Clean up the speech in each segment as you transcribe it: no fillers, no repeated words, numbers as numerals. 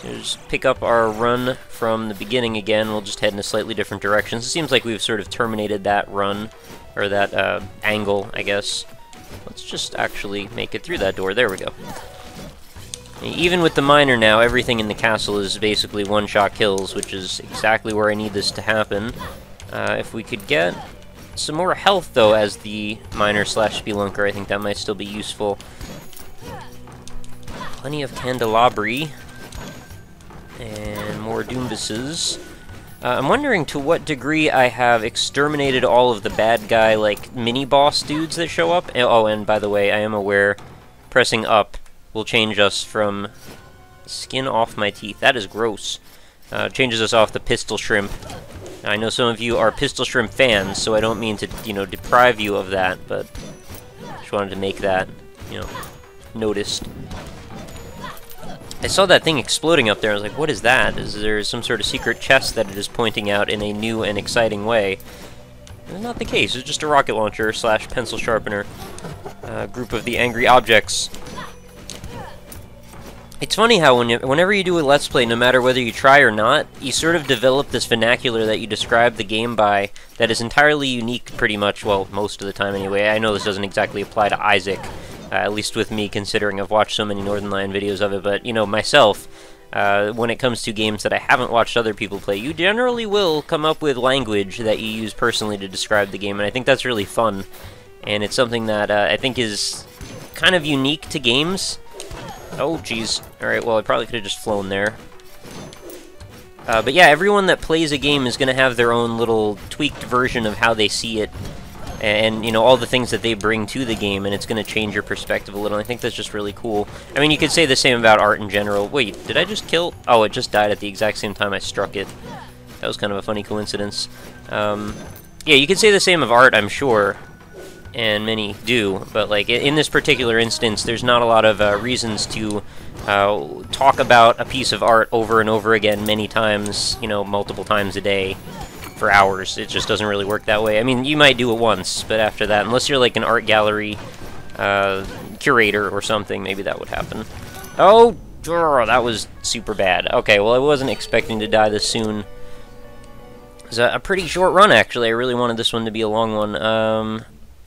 So just pick up our run from the beginning again. We'll just head in a slightly different direction. It seems like we've sort of terminated that run, or that angle, I guess. Let's just actually make it through that door. There we go. Even with the miner now, everything in the castle is basically one-shot kills, which is exactly where I need this to happen. If we could get some more health, though, as the miner slash spelunker, I think that might still be useful. Plenty of candelabri. And more Doombuses. I'm wondering to what degree I have exterminated all of the bad guy, like, mini-boss dudes that show up. Oh, and by the way, I am aware pressing up will change us from skin off my teeth. That is gross. Changes us off the pistol shrimp. I know some of you are pistol shrimp fans, so I don't mean to, you know, deprive you of that, but just wanted to make that, you know, noticed. I saw that thing exploding up there. I was like, what is that? Is there some sort of secret chest that it is pointing out in a new and exciting way? Not the case. It's just a rocket launcher slash pencil sharpener. Group of the angry objects. It's funny how whenever you do a Let's Play, no matter whether you try or not, you sort of develop this vernacular that you describe the game by that is entirely unique pretty much, well, most of the time anyway. I know this doesn't exactly apply to Isaac. At least with me, considering I've watched so many Northern Lion videos of it, but, you know, myself, when it comes to games that I haven't watched other people play, you generally will come up with language that you use personally to describe the game, and I think that's really fun, and it's something that I think is kind of unique to games. Oh, jeez. Alright, well, I probably could have just flown there. But yeah, everyone that plays a game is going to have their own little tweaked version of how they see it, and, you know, all the things that they bring to the game, and it's going to change your perspective a little. I think that's just really cool. I mean, you could say the same about art in general. Wait, did I just kill? Oh, it just died at the exact same time I struck it. That was kind of a funny coincidence. Yeah, you could say the same of art, I'm sure, and many do, but, like, in this particular instance, there's not a lot of reasons to talk about a piece of art over and over again many times, you know, multiple times a day. For hours. It just doesn't really work that way. I mean, you might do it once, but after that, unless you're like an art gallery curator or something, maybe that would happen. Oh, that was super bad. Okay, well, I wasn't expecting to die this soon. It was a pretty short run, actually. I really wanted this one to be a long one.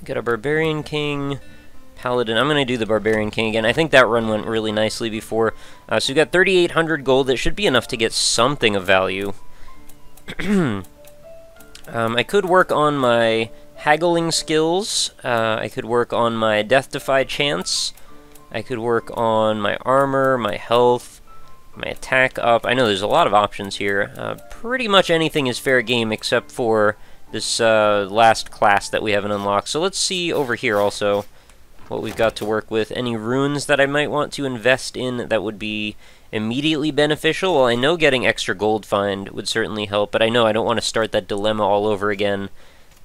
Got a Barbarian King, Paladin. I'm going to do the Barbarian King again. I think that run went really nicely before. So we got 3,800 gold. That should be enough to get something of value. I could work on my haggling skills, I could work on my death defy chance, I could work on my armor, my health, my attack up. I know there's a lot of options here. Pretty much anything is fair game except for this last class that we haven't unlocked. So let's see over here also what we've got to work with. Any runes that I might want to invest in that would be immediately beneficial. Well, I know getting extra gold find would certainly help, but I know I don't want to start that dilemma all over again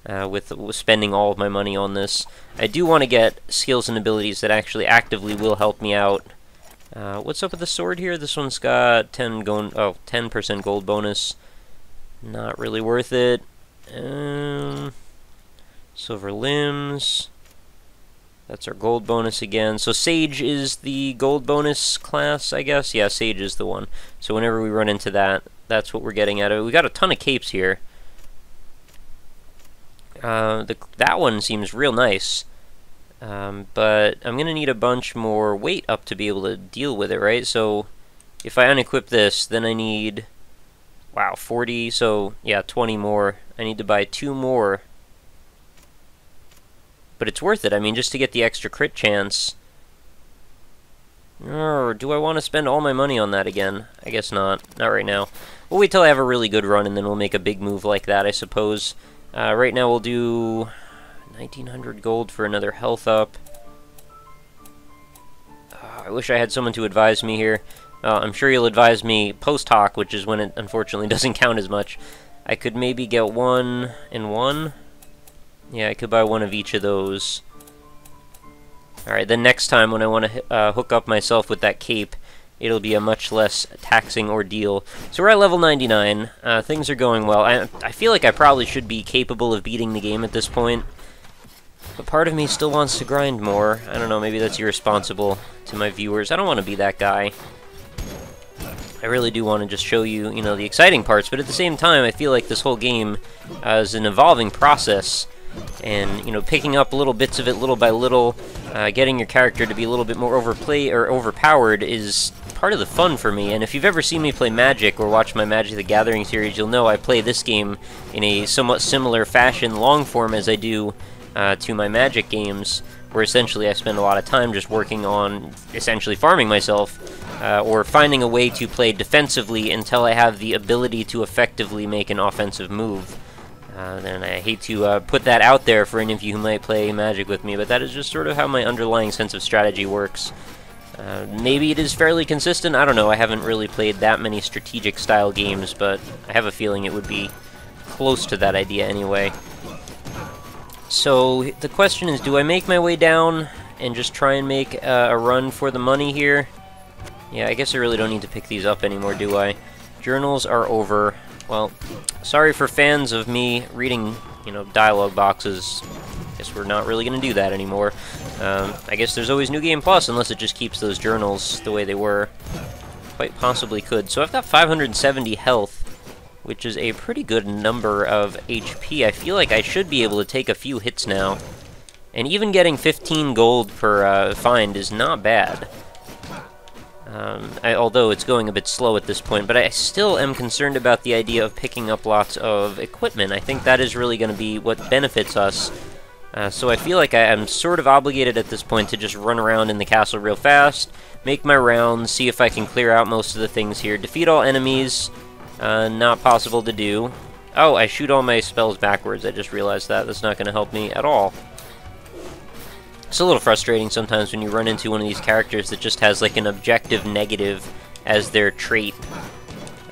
with spending all of my money on this. I do want to get skills and abilities that actually actively will help me out. What's up with the sword here? This one's got 10% gold bonus. Not really worth it. Silver limbs. That's our gold bonus again. So Sage is the gold bonus class, I guess? Yeah, Sage is the one. So whenever we run into that, that's what we're getting out of it. We got a ton of capes here. That one seems real nice. But I'm going to need a bunch more weight up to be able to deal with it, right? So if I unequip this, then I need, wow, 40, so yeah, 20 more. I need to buy 2 more. But it's worth it, I mean, just to get the extra crit chance. Or do I want to spend all my money on that again? I guess not. Not right now. We'll wait till I have a really good run, and then we'll make a big move like that, I suppose. Right now we'll do 1,900 gold for another health up. I wish I had someone to advise me here. I'm sure you'll advise me post hoc, which is when it unfortunately doesn't count as much. I could maybe get 1 and 1. Yeah, I could buy 1 of each of those. Alright, then next time when I want to hook up myself with that cape, it'll be a much less taxing ordeal. So we're at level 99. Things are going well. I feel like I probably should be capable of beating the game at this point. But part of me still wants to grind more. I don't know, maybe that's irresponsible to my viewers. I don't want to be that guy. I really do want to just show you, you know, the exciting parts, but at the same time, I feel like this whole game is an evolving process, and, you know, picking up little bits of it little by little, getting your character to be a little bit more overpowered is part of the fun for me. And if you've ever seen me play Magic or watched my Magic the Gathering series, you'll know I play this game in a somewhat similar fashion, long form, as I do to my Magic games, where essentially I spend a lot of time just working on essentially farming myself, or finding a way to play defensively until I have the ability to effectively make an offensive move. And I hate to put that out there for any of you who might play Magic with me, but that is just sort of how my underlying sense of strategy works. Maybe it is fairly consistent, I don't know, I haven't really played that many strategic style games, but I have a feeling it would be close to that idea anyway. So the question is, do I make my way down and just try and make a run for the money here? Yeah, I guess I really don't need to pick these up anymore, do I? Journals are over. Well, sorry for fans of me reading, you know, dialogue boxes. Guess we're not really going to do that anymore. I guess there's always New Game Plus, unless it just keeps those journals the way they were. Quite possibly could. So I've got 570 health, which is a pretty good number of HP. I feel like I should be able to take a few hits now. And even getting 15 gold per find is not bad. Although it's going a bit slow at this point, but I still am concerned about the idea of picking up lots of equipment. I think that is really going to be what benefits us. So I feel like I am sort of obligated at this point to just run around in the castle real fast, make my rounds, see if I can clear out most of the things here. Defeat all enemies, not possible to do. Oh, I shoot all my spells backwards, I just realized that. That's not going to help me at all. It's a little frustrating sometimes when you run into one of these characters that just has like an objective negative as their trait.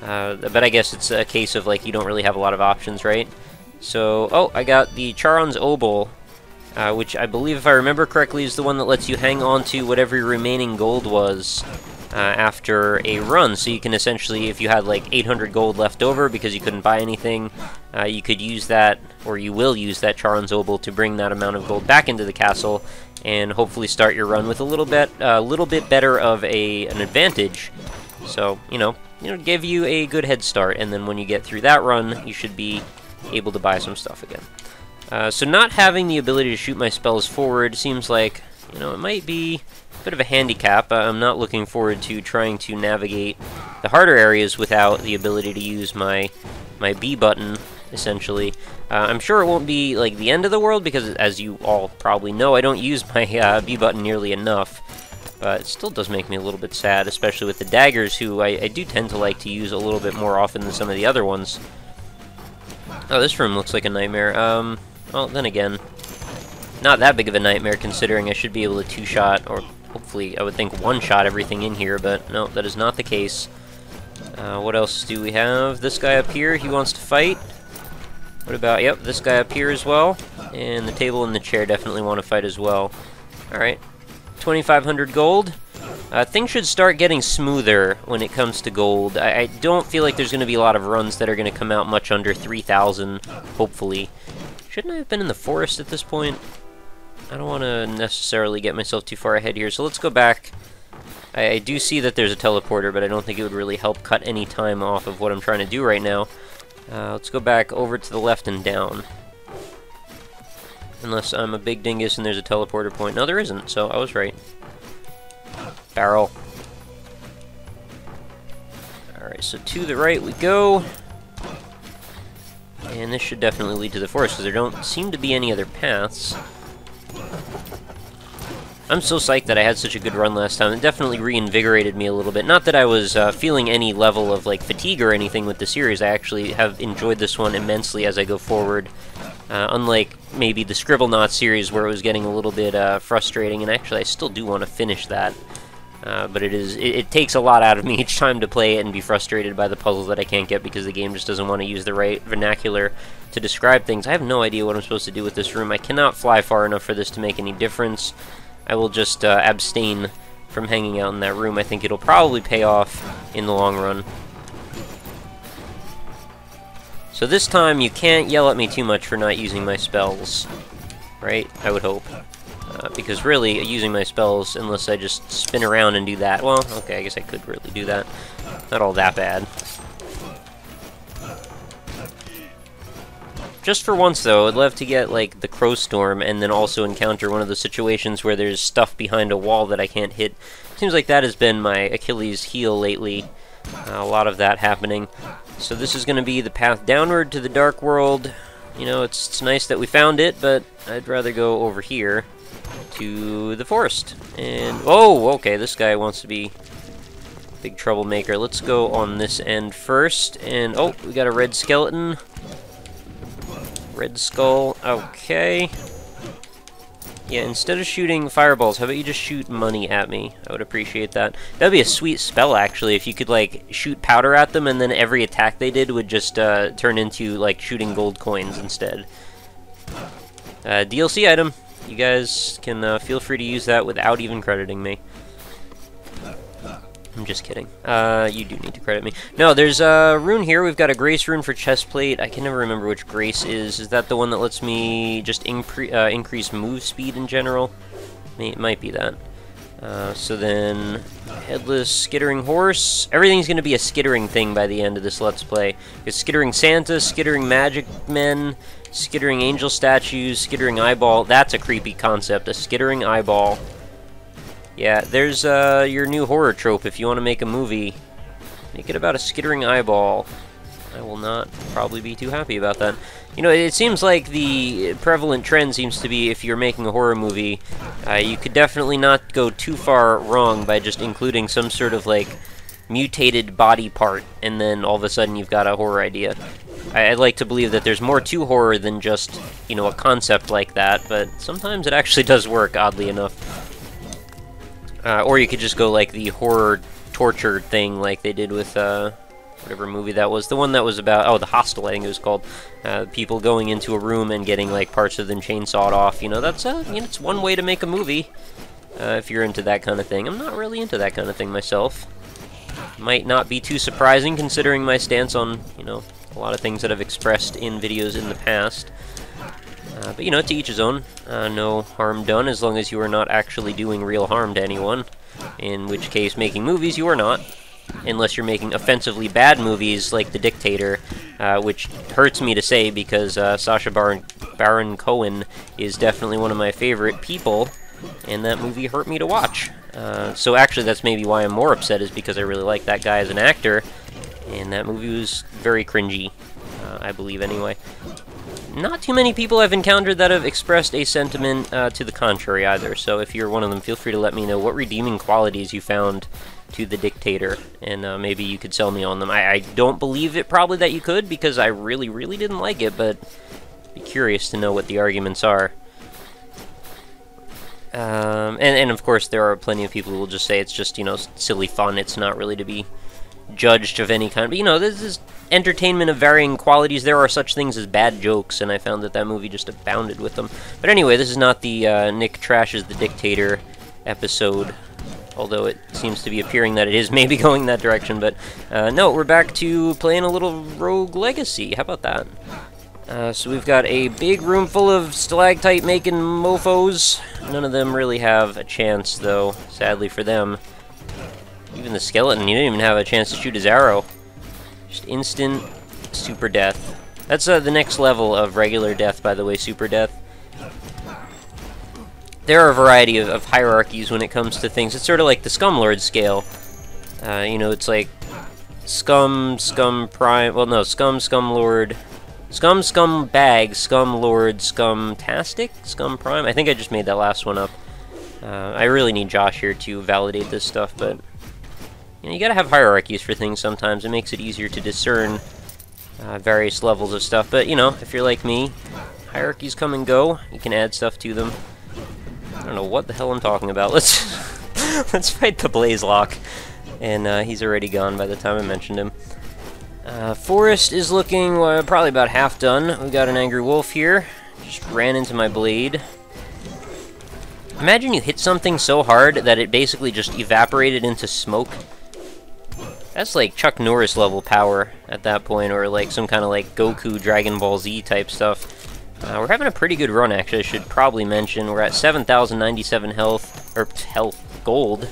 But I guess it's a case of like you don't really have a lot of options, right? So, oh, I got the Charon's Obol, which I believe, if I remember correctly, is the one that lets you hang on to whatever your remaining gold was after a run. So you can essentially, if you had like 800 gold left over because you couldn't buy anything, you could use that, or you will use that Charon's Obol to bring that amount of gold back into the castle, and hopefully start your run with a little bit better of an advantage. So, you know, give you a good head start, and then when you get through that run, you should be able to buy some stuff again. So not having the ability to shoot my spells forward seems like, you know, it might be a bit of a handicap. I'm not looking forward to trying to navigate the harder areas without the ability to use my B button, essentially. I'm sure it won't be like the end of the world, because as you all probably know, I don't use my B button nearly enough. But it still does make me a little bit sad, especially with the daggers, who I do tend to like to use a little bit more often than some of the other ones. Oh, this room looks like a nightmare. Well, then again, not that big of a nightmare, considering I should be able to two-shot, or hopefully I would think one-shot everything in here, but no, that is not the case. What else do we have? This guy up here, he wants to fight. What about, yep, this guy up here as well. And the table and the chair definitely want to fight as well. Alright, 2,500 gold. Things should start getting smoother when it comes to gold. I don't feel like there's going to be a lot of runs that are going to come out much under 3,000, hopefully. Shouldn't I have been in the forest at this point? I don't want to necessarily get myself too far ahead here, so let's go back. I do see that there's a teleporter, but I don't think it would really help cut any time off of what I'm trying to do right now. Let's go back over to the left and down. Unless I'm a big dingus and there's a teleporter point. No, there isn't, so I was right. Barrel. Alright, so to the right we go. And this should definitely lead to the forest, because there don't seem to be any other paths. I'm so psyched that I had such a good run last time. It definitely reinvigorated me a little bit. Not that I was feeling any level of like fatigue or anything with the series. I actually have enjoyed this one immensely as I go forward. Unlike maybe the Scribblenauts series, where it was getting a little bit frustrating, and actually I still do want to finish that. But it takes a lot out of me each time to play it and be frustrated by the puzzles that I can't get because the game just doesn't want to use the right vernacular to describe things. I have no idea what I'm supposed to do with this room. I cannot fly far enough for this to make any difference. I will just abstain from hanging out in that room. I think it'll probably pay off in the long run. So this time you can't yell at me too much for not using my spells, right? I would hope. because really, using my spells, unless I just spin around and do that, well, okay, I guess I could really do that. Not all that bad. Just for once, though, I'd love to get, like, the Crow Storm, and then also encounter one of the situations where there's stuff behind a wall that I can't hit. Seems like that has been my Achilles heel lately. A lot of that happening. So this is going to be the path downward to the Dark World. You know, it's nice that we found it, but I'd rather go over here to the forest. And, oh, okay, this guy wants to be a big troublemaker. Let's go on this end first. And, oh, we got a red skeleton. Red skull, okay. Yeah, instead of shooting fireballs, how about you just shoot money at me? I would appreciate that. That'd be a sweet spell, actually, if you could, like, shoot powder at them, and then every attack they did would just turn into, like, shooting gold coins instead. DLC item. You guys can feel free to use that without even crediting me. I'm just kidding. You do need to credit me. No, there's a rune here. We've got a grace rune for chestplate. I can never remember which grace is. Is that the one that lets me just increase move speed in general? It might be that. So then, headless skittering horse. Everything's going to be a skittering thing by the end of this Let's Play. It's skittering Santa, skittering magic men, skittering angel statues, skittering eyeball. That's a creepy concept, a skittering eyeball. Yeah, there's your new horror trope. If you want to make a movie, make it about a skittering eyeball. I will not probably be too happy about that. You know, it seems like the prevalent trend seems to be if you're making a horror movie, you could definitely not go too far wrong by just including some sort of, like, mutated body part, and then all of a sudden you've got a horror idea. I'd like to believe that there's more to horror than just, you know, a concept like that, but sometimes it actually does work, oddly enough. Or you could just go like the horror torture thing like they did with whatever movie that was. The one that was about, oh, The Hostel, I think it was called. People going into a room and getting like parts of them chainsawed off. You know, that's you know, it's one way to make a movie if you're into that kind of thing. I'm not really into that kind of thing myself. Might not be too surprising considering my stance on, you know, a lot of things that I've expressed in videos in the past. But, you know, to each his own. No harm done as long as you are not actually doing real harm to anyone. In which case, making movies, you are not. Unless you're making offensively bad movies like The Dictator, which hurts me to say because Sacha Baron Cohen is definitely one of my favorite people, and that movie hurt me to watch. So actually, that's maybe why I'm more upset, is because I really like that guy as an actor, and that movie was very cringy, I believe anyway. Not too many people I've encountered that have expressed a sentiment to the contrary either, so if you're one of them, feel free to let me know what redeeming qualities you found to The Dictator, and maybe you could sell me on them. I don't believe it probably that you could, because I really, really didn't like it, but I'd be curious to know what the arguments are. And of course, there are plenty of people who will just say it's just, you know, silly fun, it's not really to be judged of any kind. But, you know, this is entertainment of varying qualities. There are such things as bad jokes, and I found that that movie just abounded with them. But anyway, this is not the Nick Trashes the Dictator episode, although it seems to be appearing that it is maybe going that direction. But no, we're back to playing a little Rogue Legacy. How about that? So we've got a big room full of stalactite-making mofos. None of them really have a chance, though, sadly for them. Even the skeleton, he didn't even have a chance to shoot his arrow. Just instant super death. That's the next level of regular death, by the way, super death. There are a variety of hierarchies when it comes to things. It's sort of like the Scumlord scale. You know, it's like Scum, Scum Prime, well no, Scum, Scumlord, Scum, Scumbag, Scumlord, Scumtastic, Scum Prime. I think I just made that last one up. I really need Josh here to validate this stuff, but you know, you gotta have hierarchies for things sometimes. It makes it easier to discern various levels of stuff. But, you know, if you're like me, hierarchies come and go. You can add stuff to them. I don't know what the hell I'm talking about. Let's let's fight the Blazelock. And he's already gone by the time I mentioned him. Forest is looking probably about half done. We got an angry wolf here. Just ran into my blade. Imagine you hit something so hard that it basically just evaporated into smoke. That's like Chuck Norris level power at that point, or like some kind of like Goku Dragon Ball Z type stuff. We're having a pretty good run, actually, I should probably mention. We're at 7,097 health, or gold.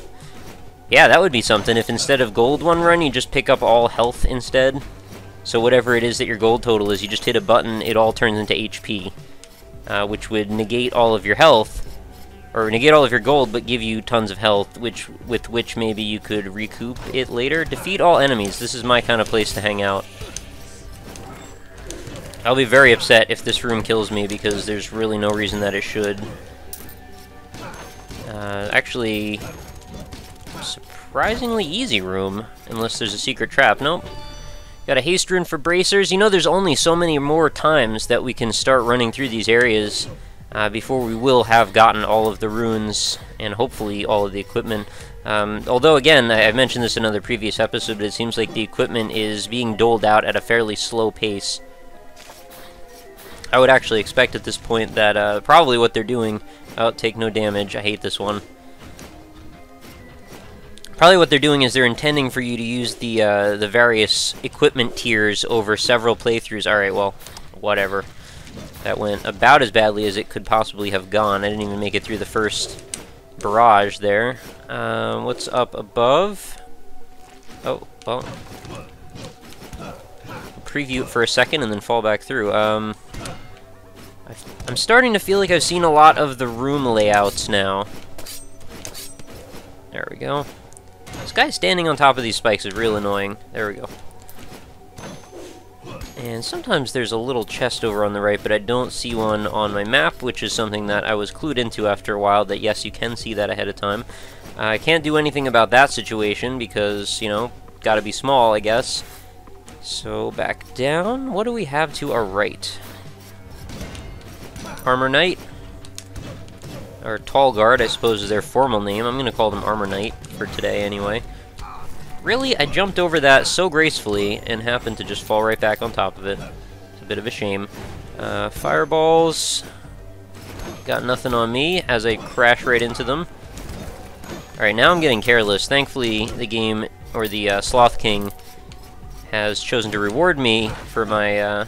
Yeah, that would be something if instead of gold one run, you just pick up all health instead. So whatever it is that your gold total is, you just hit a button, it all turns into HP. Which would negate all of your health, or negate all of your gold, but give you tons of health, with which maybe you could recoup it later. Defeat all enemies. This is my kind of place to hang out. I'll be very upset if this room kills me, because there's really no reason that it should. Actually, surprisingly easy room, unless there's a secret trap. Nope. Got a haste rune for bracers. You know, there's only so many more times that we can start running through these areas before we will have gotten all of the runes, and hopefully all of the equipment. Although, again, I've mentioned this in another previous episode, but it seems like the equipment is being doled out at a fairly slow pace. I would actually expect at this point that probably what they're doing... Oh, take no damage. I hate this one. Probably what they're doing is they're intending for you to use the various equipment tiers over several playthroughs. Alright, well, whatever. That went about as badly as it could possibly have gone. I didn't even make it through the first barrage there. What's up above? Oh, well... preview it for a second and then fall back through. I'm starting to feel like I've seen a lot of the room layouts now. There we go. This guy standing on top of these spikes is real annoying. There we go. And sometimes there's a little chest over on the right, but I don't see one on my map, which is something that I was clued into after a while, that yes, you can see that ahead of time. I can't do anything about that situation because, you know, gotta be small, I guess. So, back down. What do we have to our right? Armor Knight? Or Tall Guard, I suppose, is their formal name. I'm going to call them Armor Knight for today, anyway. Really? I jumped over that so gracefully and happened to just fall right back on top of it. It's a bit of a shame. Fireballs. Got nothing on me as I crash right into them. Alright, now I'm getting careless. Thankfully, the game, or the Sloth King, has chosen to reward me for my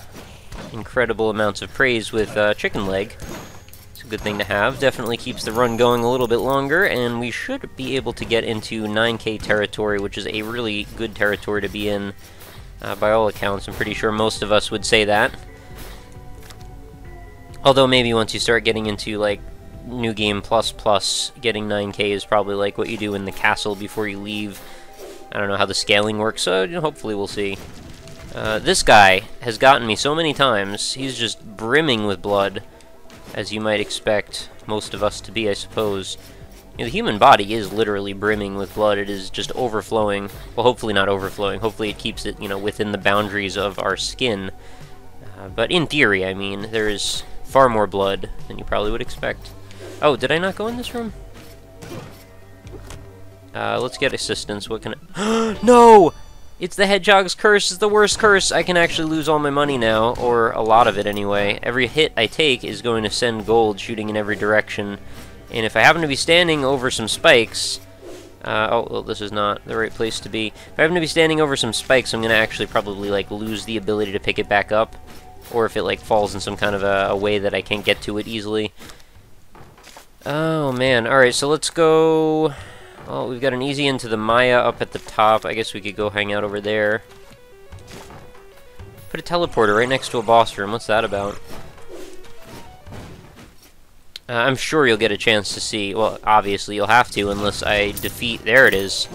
incredible amounts of praise with chicken leg. It's a good thing to have. Definitely keeps the run going a little bit longer, and we should be able to get into 9K territory, which is a really good territory to be in by all accounts. I'm pretty sure most of us would say that. Although maybe once you start getting into, like, New Game Plus, getting 9K is probably like what you do in the castle before you leave. I don't know how the scaling works, so hopefully we'll see. This guy has gotten me so many times. He's just brimming with blood, as you might expect most of us to be, I suppose. You know, the human body is literally brimming with blood. It is just overflowing. Well, hopefully not overflowing. Hopefully it keeps it, you know, within the boundaries of our skin. But in theory, I mean, there is far more blood than you probably would expect. Oh, did I not go in this room? Let's get assistance. What can I... No! It's the Hedgehog's curse. It's the worst curse. I can actually lose all my money now, or a lot of it anyway. Every hit I take is going to send gold shooting in every direction. And if I happen to be standing over some spikes... oh, well, this is not the right place to be. If I happen to be standing over some spikes, I'm going to actually probably, like, lose the ability to pick it back up. Or if it, like, falls in some kind of a way that I can't get to it easily. Oh, man. Alright, so let's go... Well, we've got an easy into the Maya up at the top. I guess we could go hang out over there. Put a teleporter right next to a boss room. What's that about? I'm sure you'll get a chance to see. Well, obviously you'll have to unless I defeat... There it is.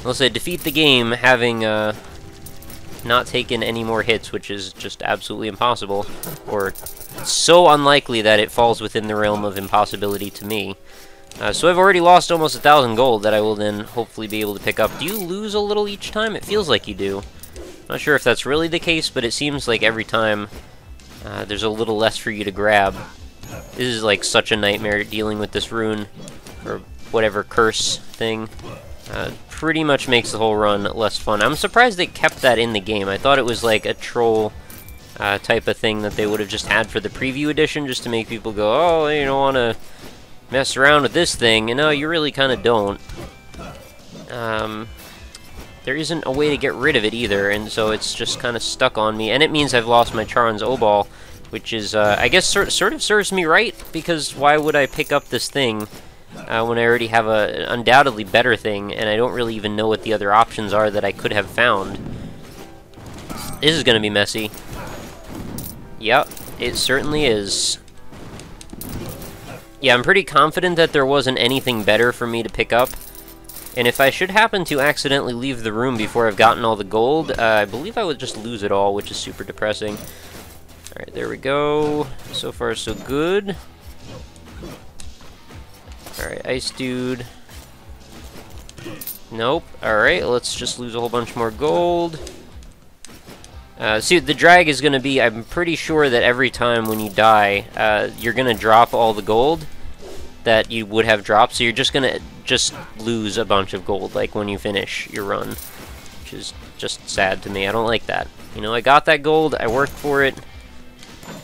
Unless I defeat the game having not taken any more hits, which is just absolutely impossible. Or so unlikely that it falls within the realm of impossibility to me. So I've already lost almost 1,000 gold that I will then hopefully be able to pick up. Do you lose a little each time? It feels like you do. Not sure if that's really the case, but it seems like every time there's a little less for you to grab. This is like such a nightmare dealing with this rune, or whatever curse thing. Pretty much makes the whole run less fun. I'm surprised they kept that in the game. I thought it was like a troll type of thing that they would have just had for the preview edition, just to make people go, oh, you don't want to mess around with this thing. And no, you really kind of don't. There isn't a way to get rid of it either, and so it's just kind of stuck on me. And it means I've lost my Charon's Obol, which is, I guess, sort of serves me right, because why would I pick up this thing when I already have a undoubtedly better thing, and I don't really even know what the other options are that I could have found. This is gonna be messy. Yep, it certainly is. Yeah, I'm pretty confident that there wasn't anything better for me to pick up. And if I should happen to accidentally leave the room before I've gotten all the gold, I believe I would just lose it all, which is super depressing. Alright, there we go. So far, so good. Alright, Ice Dude. Nope. Alright, let's just lose a whole bunch more gold. See, the drag is going to be, I'm pretty sure that every time when you die, you're going to drop all the gold that you would have dropped, so you're just going to lose a bunch of gold, like when you finish your run, which is just sad to me. I don't like that. You know, I got that gold, I worked for it,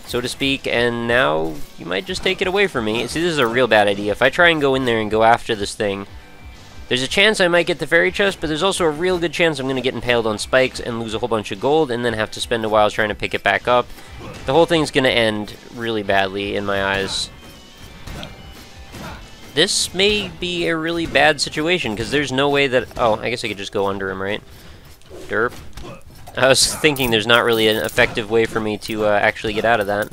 so to speak, and now you might just take it away from me. See, this is a real bad idea. If I try and go in there and go after this thing, there's a chance I might get the fairy chest, but there's also a real good chance I'm going to get impaled on spikes and lose a whole bunch of gold, and then have to spend a while trying to pick it back up. The whole thing's going to end really badly in my eyes. This may be a really bad situation, because there's no way that... Oh, I guess I could just go under him, right? Derp. I was thinking there's not really an effective way for me to actually get out of that.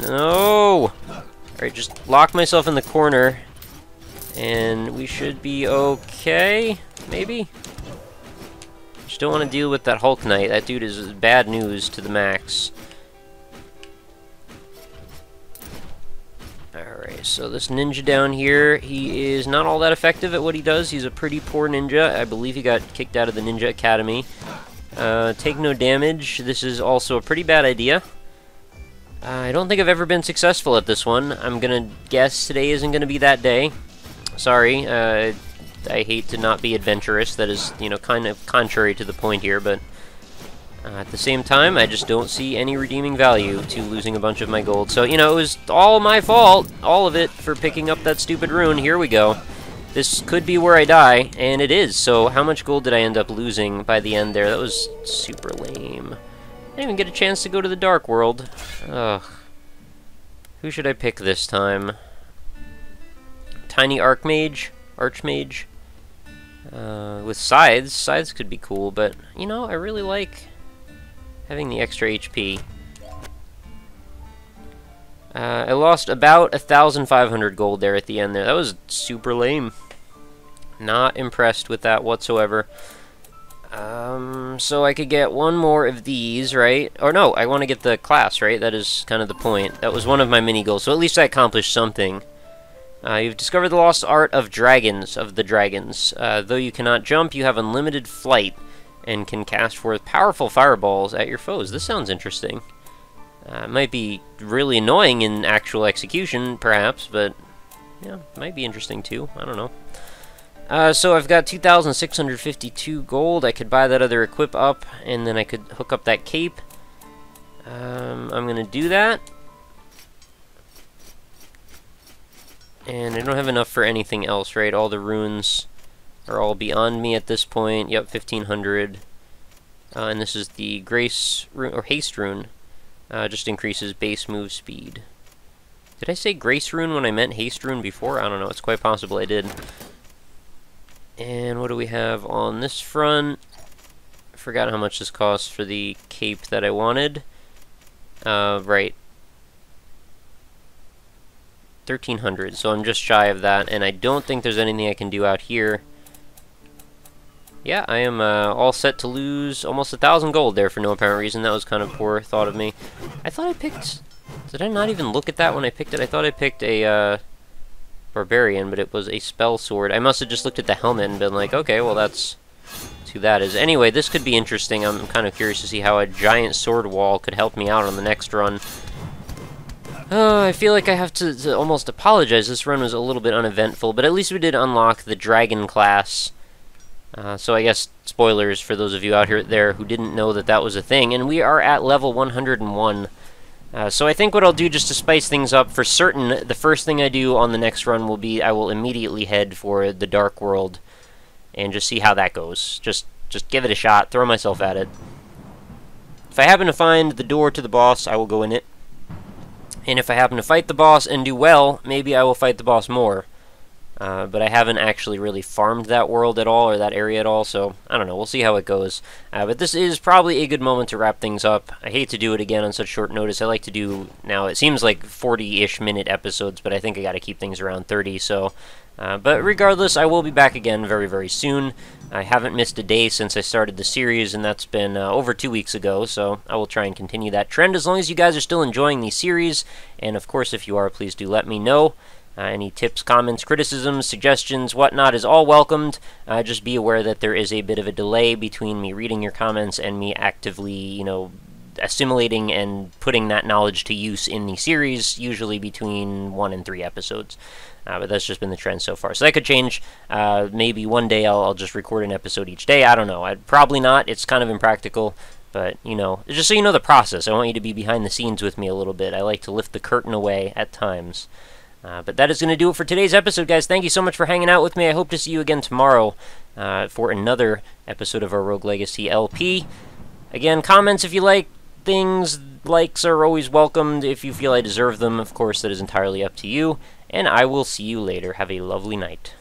No! Alright, just lock myself in the corner, and we should be okay, maybe? Just don't want to deal with that Hulk Knight. That dude is bad news to the max. Alright, so this ninja down here, he is not all that effective at what he does. He's a pretty poor ninja. I believe he got kicked out of the Ninja Academy. Take no damage. This is also a pretty bad idea. I don't think I've ever been successful at this one. I'm gonna guess today isn't gonna be that day. Sorry, I hate to not be adventurous. That is, you know, kind of contrary to the point here, but at the same time, I just don't see any redeeming value to losing a bunch of my gold. So, you know, it was all my fault, all of it, for picking up that stupid rune. Here we go. This could be where I die, and it is. So how much gold did I end up losing by the end there? That was super lame. I didn't even get a chance to go to the Dark World. Ugh. Who should I pick this time? Tiny Archmage? Archmage? With Scythes. Scythes could be cool, but, you know, I really like having the extra HP. I lost about 1,500 gold there at the end there. That was super lame. Not impressed with that whatsoever. So I could get one more of these, right? Or no, I want to get the class, right? That is kind of the point. That was one of my mini goals, so at least I accomplished something. You've discovered the lost art of the dragons. Though you cannot jump, you have unlimited flight and can cast forth powerful fireballs at your foes. This sounds interesting. It might be really annoying in actual execution, perhaps, but yeah, it might be interesting too. I don't know. So I've got 2,652 gold. I could buy that other equip up, and then I could hook up that cape. I'm going to do that. And I don't have enough for anything else, right? All the runes are all beyond me at this point. Yep, 1,500. And this is the Grace rune, or Haste rune. Just increases base move speed. Did I say Grace rune when I meant Haste rune before? I don't know. It's quite possible I did. And what do we have on this front? I forgot how much this costs for the cape that I wanted. Right. 1,300, so I'm just shy of that, and I don't think there's anything I can do out here. Yeah, I am all set to lose almost 1,000 gold there for no apparent reason. That was kind of poor thought of me. I thought I picked... Did I not even look at that when I picked it? I thought I picked a barbarian, but it was a spell sword. I must have just looked at the helmet and been like, okay, well that's who that is. Anyway, this could be interesting. I'm kind of curious to see how a giant sword wall could help me out on the next run. I feel like I have to almost apologize. This run was a little bit uneventful, but at least we did unlock the dragon class. So I guess spoilers for those of you out there who didn't know that that was a thing. And we are at level 101. So I think what I'll do just to spice things up for certain, the first thing I do on the next run will be I will immediately head for the Dark World and just see how that goes. Just give it a shot, throw myself at it. if I happen to find the door to the boss, I will go in it. And if I happen to fight the boss and do well, maybe I will fight the boss more. But I haven't actually really farmed that world at all, or that area at all, so I don't know, we'll see how it goes. But this is probably a good moment to wrap things up. I hate to do it again on such short notice. I like to do, now it seems like 40-ish minute episodes, but I think I gotta keep things around 30, so... but regardless, I will be back again very, very soon. I haven't missed a day since I started the series, and that's been over 2 weeks ago, so I will try and continue that trend as long as you guys are still enjoying the series. And of course, if you are, please do let me know. Any tips, comments, criticisms, suggestions, whatnot is all welcomed. Just be aware that there is a bit of a delay between me reading your comments and me actively, you know, assimilating and putting that knowledge to use in the series, usually between 1 and 3 episodes. But that's just been the trend so far. So that could change. Maybe one day I'll just record an episode each day. I don't know. I'd probably not. It's kind of impractical. But, you know, just so you know the process, I want you to be behind the scenes with me a little bit. I like to lift the curtain away at times. But that is going to do it for today's episode, guys. Thank you so much for hanging out with me. I hope to see you again tomorrow for another episode of our Rogue Legacy LP. Again, comments if you like things. Likes are always welcomed if you feel I deserve them. Of course, that is entirely up to you. And I will see you later. Have a lovely night.